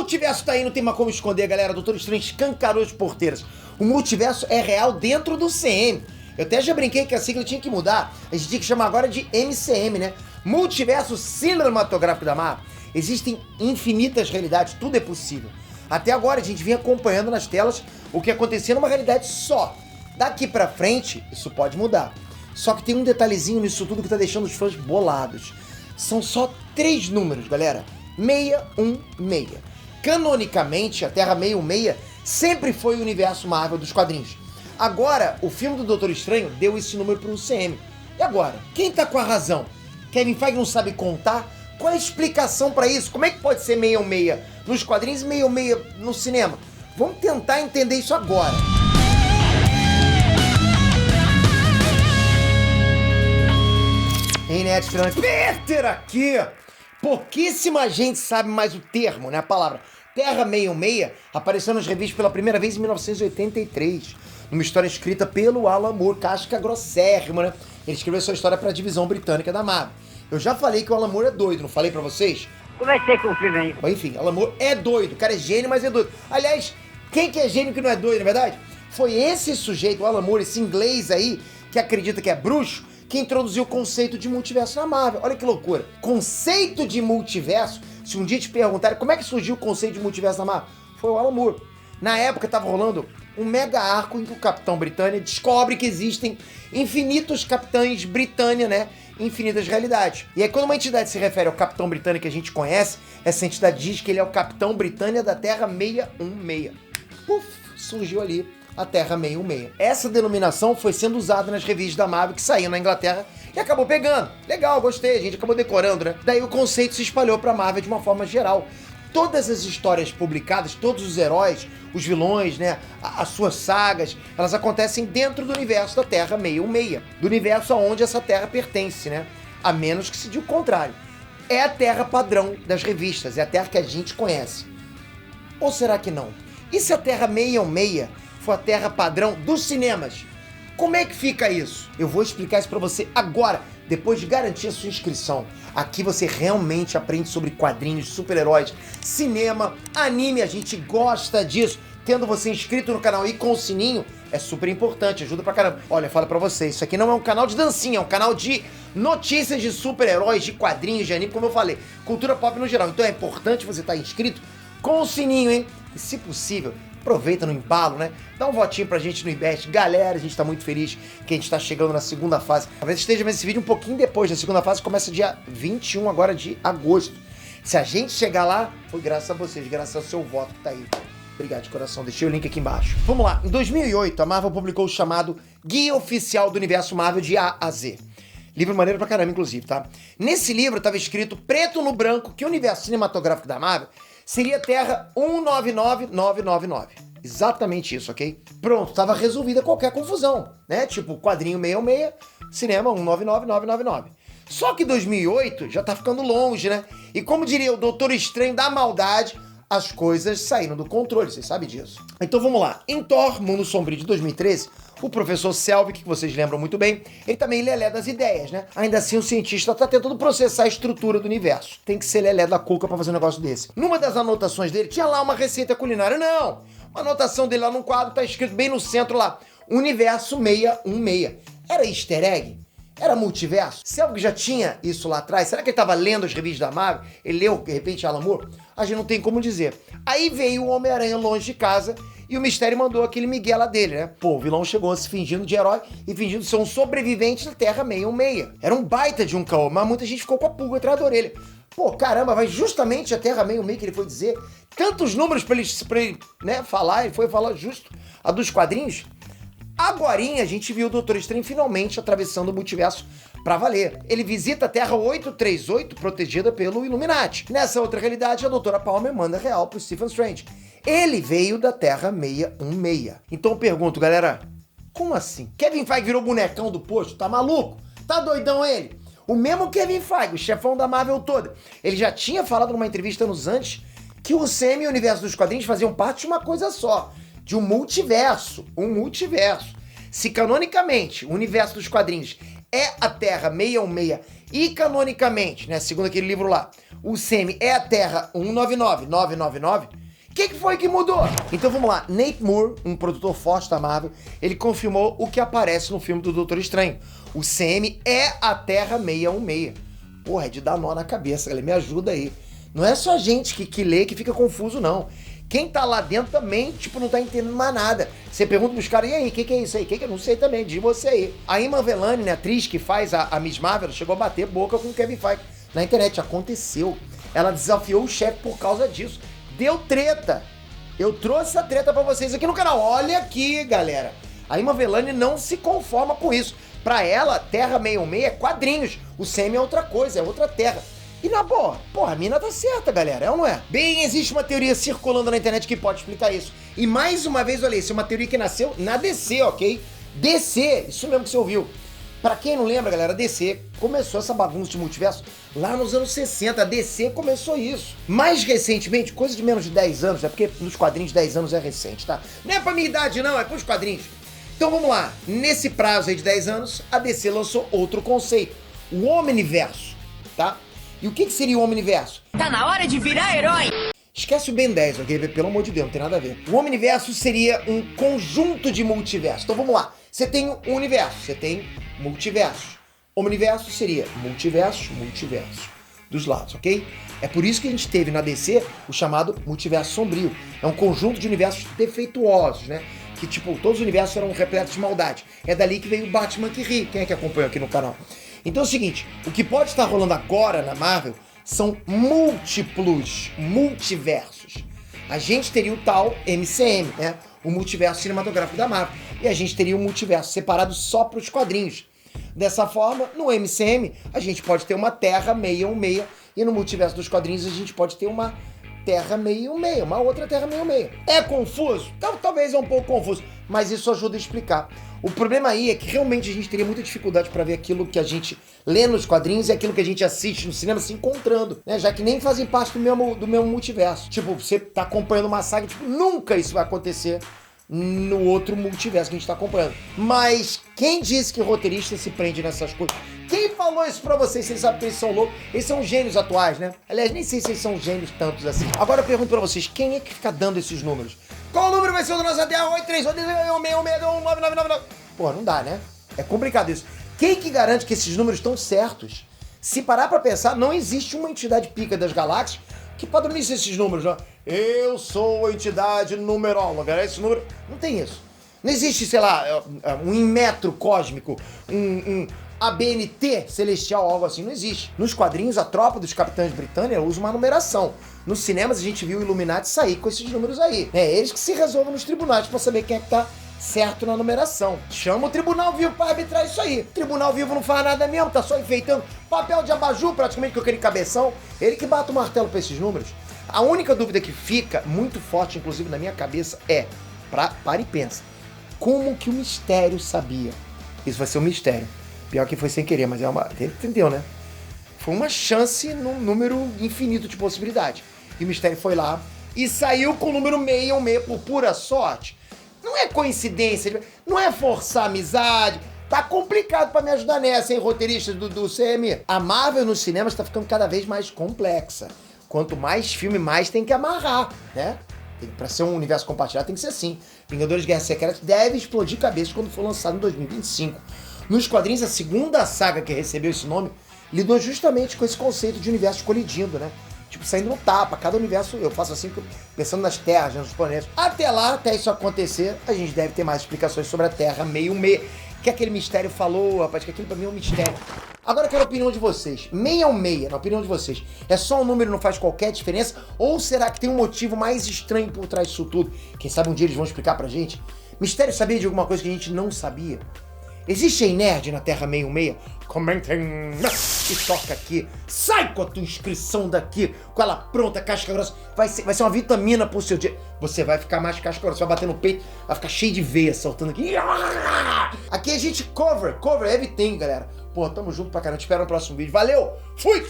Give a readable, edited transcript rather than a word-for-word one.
multiverso tá aí, não tem mais como esconder, galera. Doutor Estranho escancarou as porteiras. O multiverso é real dentro do CM. Eu até já brinquei que a sigla tinha que mudar. A gente tinha que chamar agora de MCM, né? Multiverso Cinematográfico da Marvel. Existem infinitas realidades, tudo é possível. Até agora a gente vinha acompanhando nas telas o que acontecia numa realidade só. Daqui pra frente, isso pode mudar. Só que tem um detalhezinho nisso tudo que tá deixando os fãs bolados. São só 3 números, galera. 616. Canonicamente, a Terra 616 sempre foi o universo Marvel dos quadrinhos. Agora, o filme do Doutor Estranho deu esse número pro UCM. E agora? Quem tá com a razão? Kevin Feige não sabe contar? Qual é a explicação pra isso? Como é que pode ser 616 nos quadrinhos e 616 no cinema? Vamos tentar entender isso agora. Ei, Net, Peter aqui! Pouquíssima gente sabe mais o termo, né? A palavra Terra 616 apareceu nas revistas pela primeira vez em 1983, numa história escrita pelo Alan Moore, casca grossérrimo, né? Ele escreveu sua história para a divisão britânica da Marvel. Eu já falei que o Alan Moore é doido, não falei pra vocês? Comecei com o filme aí. Mas enfim, Alan Moore é doido, o cara é gênio, mas é doido. Aliás, quem que é gênio que não é doido, na verdade? Foi esse sujeito, o Alan Moore, esse inglês aí, que acredita que é bruxo, que introduziu o conceito de multiverso na Marvel. Olha que loucura. Conceito de multiverso, se um dia te perguntarem como é que surgiu o conceito de multiverso na Marvel, foi o Alan Moore. Na época tava rolando um mega arco em que o Capitão Britânia descobre que existem infinitos Capitães Britânia, né? Infinitas realidades. E aí quando uma entidade se refere ao Capitão Britânia que a gente conhece, essa entidade diz que ele é o Capitão Britânia da Terra 616. Puf, surgiu ali a Terra 616. Essa denominação foi sendo usada nas revistas da Marvel que saíam na Inglaterra e acabou pegando. Legal, gostei, a gente acabou decorando, né? Daí o conceito se espalhou pra Marvel de uma forma geral. Todas as histórias publicadas, todos os heróis, os vilões, né, as suas sagas, elas acontecem dentro do universo da Terra 616, do universo aonde essa Terra pertence, né? A menos que se diga o contrário. É a Terra padrão das revistas, é a Terra que a gente conhece. Ou será que não? E se a Terra 616 for a Terra padrão dos cinemas? Como é que fica isso? Eu vou explicar isso pra você agora, depois de garantir a sua inscrição. Aqui você realmente aprende sobre quadrinhos, super-heróis, cinema, anime, a gente gosta disso. Tendo você inscrito no canal e com o sininho, é super importante, ajuda pra caramba. Olha, eu falo pra vocês, isso aqui não é um canal de dancinha, é um canal de notícias de super-heróis, de quadrinhos, de anime, como eu falei, cultura pop no geral. Então é importante você estar inscrito com o sininho, hein? E se possível, aproveita no embalo, né? Dá um votinho pra gente no IBEST. Galera, a gente tá muito feliz que a gente tá chegando na segunda fase. Talvez esteja vendo esse vídeo um pouquinho depois da segunda fase, começa dia 21 agora de agosto. Se a gente chegar lá, foi graças a vocês, graças ao seu voto que tá aí. Obrigado de coração, deixei o link aqui embaixo. Vamos lá, em 2008 a Marvel publicou o chamado Guia Oficial do Universo Marvel de A a Z. Livro maneiro pra caramba, inclusive, tá? Nesse livro tava escrito preto no branco que o universo cinematográfico da Marvel seria Terra 199999. Exatamente isso, ok? Pronto, tava resolvida qualquer confusão, né? Tipo, quadrinho 616, cinema 199999. Só que 2008 já tá ficando longe, né? E como diria o Doutor Estranho da Maldade, as coisas saíram do controle, vocês sabem disso. Então vamos lá. Em Thor, Mundo Sombrio de 2013, o professor Selvig, que vocês lembram muito bem, ele também lelé das ideias, né? Ainda assim, o cientista tá tentando processar a estrutura do universo. Tem que ser lelé da cuca pra fazer um negócio desse. Numa das anotações dele, tinha lá uma receita culinária. Não! Uma anotação dele lá num quadro, tá escrito bem no centro lá, Universo 616. Era easter egg? Era multiverso? Selvig já tinha isso lá atrás? Será que ele tava lendo as revistas da Marvel? Ele leu, de repente, Alan Moore? A gente não tem como dizer. Aí veio o Homem-Aranha longe de casa e o Mistério mandou aquele migué lá dele, né? Pô, o vilão chegou se fingindo de herói e fingindo ser um sobrevivente da Terra 616. Era um baita de um caô, mas muita gente ficou com a pulga atrás da orelha. Pô, caramba, vai justamente a Terra 616 que ele foi dizer. Tantos números pra ele né, falar, ele foi falar justo a dos quadrinhos. Agorinha a gente viu o Doutor Estranho finalmente atravessando o multiverso pra valer. Ele visita a Terra 838, protegida pelo Illuminati. Nessa outra realidade, a Doutora Palmer manda real pro Stephen Strange. Ele veio da Terra 616. Então eu pergunto, galera, como assim? Kevin Feige virou bonecão do posto? Tá maluco? Tá doidão ele? O mesmo Kevin Feige, o chefão da Marvel toda, ele já tinha falado numa entrevista anos antes que o UCM e o universo dos quadrinhos faziam parte de uma coisa só, de um multiverso. Se canonicamente o universo dos quadrinhos é a Terra 616 e canonicamente, né, segundo aquele livro lá, o CM é a Terra 199999, o que foi que mudou? Então vamos lá, Nate Moore, um produtor forte da Marvel, ele confirmou o que aparece no filme do Doutor Estranho. O CM é a Terra 616. Porra, é de dar nó na cabeça, galera, me ajuda aí. Não é só gente que lê que fica confuso, não. Quem tá lá dentro também, tipo, não tá entendendo mais nada. Você pergunta pros caras, e aí, o que é isso aí? Que eu não sei também, diz você aí. A Iman Vellani, né, atriz que faz a Miss Marvel, chegou a bater boca com o Kevin Feige na internet. Aconteceu. Ela desafiou o chefe por causa disso. Deu treta. Eu trouxe essa treta pra vocês aqui no canal. Olha aqui, galera. A Iman Vellani não se conforma com isso. Pra ela, Terra 616 é quadrinhos. O CM é outra coisa, é outra terra. E na boa, porra, a mina tá certa, galera, é ou não é? Bem, existe uma teoria circulando na internet que pode explicar isso. E mais uma vez, olha, isso é uma teoria que nasceu na DC, ok? DC, isso mesmo que você ouviu. Pra quem não lembra, galera, a DC começou essa bagunça de multiverso lá nos anos 60. A DC começou isso. Mais recentemente, coisa de menos de 10 anos, é porque nos quadrinhos 10 anos é recente, tá? Não é pra minha idade, não, é pros quadrinhos. Então vamos lá, nesse prazo aí de 10 anos, a DC lançou outro conceito, o Omniverso, tá? E o que seria o Omniverso? Tá na hora de virar herói! Esquece o Ben 10, ok? Pelo amor de Deus, não tem nada a ver. O Omniverso seria um conjunto de multiversos. Então vamos lá. Você tem um universo, você tem multiversos. Omniverso seria multiverso dos lados, ok? É por isso que a gente teve na DC o chamado multiverso sombrio. É um conjunto de universos defeituosos, né? Que, tipo, todos os universos eram repletos de maldade. É dali que veio o Batman que ri. Quem é que acompanha aqui no canal? Então é o seguinte, o que pode estar rolando agora na Marvel são múltiplos multiversos. A gente teria o tal MCM, né? O multiverso cinematográfico da Marvel. E a gente teria um multiverso separado só para os quadrinhos. Dessa forma, no MCM, a gente pode ter uma Terra 616 e no multiverso dos quadrinhos a gente pode ter uma Terra 616, uma outra Terra 616. É confuso? Talvez é um pouco confuso, mas isso ajuda a explicar. O problema aí é que realmente a gente teria muita dificuldade para ver aquilo que a gente lê nos quadrinhos e aquilo que a gente assiste no cinema se encontrando, né? Já que nem fazem parte do mesmo multiverso. Tipo, você tá acompanhando uma saga, tipo, nunca isso vai acontecer no outro multiverso que a gente tá acompanhando. Mas quem disse que roteirista se prende nessas coisas? Quem falou isso pra vocês? Vocês sabem que eles são loucos? Eles são gênios atuais, né? Aliás, nem sei se eles são gênios tantos assim. Agora eu pergunto pra vocês, quem é que fica dando esses números? Qual número vai ser o do nosso ADA? 8316161999? Pô, não dá, né? É complicado isso. Quem que garante que esses números estão certos? Se parar pra pensar, não existe uma entidade pica das galáxias que padroniza esses números, né? Eu sou a entidade numeróloga, esse número... Não tem isso. Não existe, sei lá, um Inmetro cósmico, um ABNT celestial, algo assim, não existe. Nos quadrinhos, a tropa dos Capitães Britânia usa uma numeração. Nos cinemas, a gente viu o Illuminati sair com esses números aí. É eles que se resolvem nos tribunais pra saber quem é que tá certo na numeração. Chama o tribunal vivo pra arbitrar isso aí. O tribunal vivo não faz nada mesmo, tá só enfeitando papel de abajur, praticamente, com aquele cabeção. Ele que bate o martelo pra esses números. A única dúvida que fica muito forte, inclusive na minha cabeça, é, para e pensa, como que o Mistério sabia? Isso vai ser um mistério. Pior que foi sem querer, mas é uma... Entendeu, né? Foi uma chance num número infinito de possibilidade. E o Mistério foi lá e saiu com o número 616 por pura sorte. Não é coincidência, não é forçar a amizade. Tá complicado pra me ajudar nessa, hein, roteirista do CM? A Marvel nos cinemas tá ficando cada vez mais complexa. Quanto mais filme, mais tem que amarrar, né? Pra ser um universo compartilhado tem que ser assim. Vingadores Guerra Secreta deve explodir cabeças quando for lançado em 2025. Nos quadrinhos, a segunda saga que recebeu esse nome lidou justamente com esse conceito de universo colidindo, né? Tipo, saindo no tapa. Cada universo, eu faço assim, pensando nas terras, nos planetas. Até lá, até isso acontecer, a gente deve ter mais explicações sobre a Terra 616. Que aquele mistério falou, rapaz, que aquilo pra mim é um mistério. Agora eu quero a opinião de vocês. 616, na opinião de vocês, é só um número e não faz qualquer diferença? Ou será que tem um motivo mais estranho por trás disso tudo? Quem sabe um dia eles vão explicar pra gente? Mistério sabia de alguma coisa que a gente não sabia? Existe aí nerd na Terra 616? Comentem e toca aqui. Sai com a tua inscrição daqui, com ela pronta, casca grossa. Vai ser uma vitamina pro seu dia. Você vai ficar mais casca grossa, vai bater no peito, vai ficar cheio de veia saltando aqui. Aqui a gente cover everything, galera. Pô, tamo junto pra caramba. Te espero no próximo vídeo. Valeu, fui!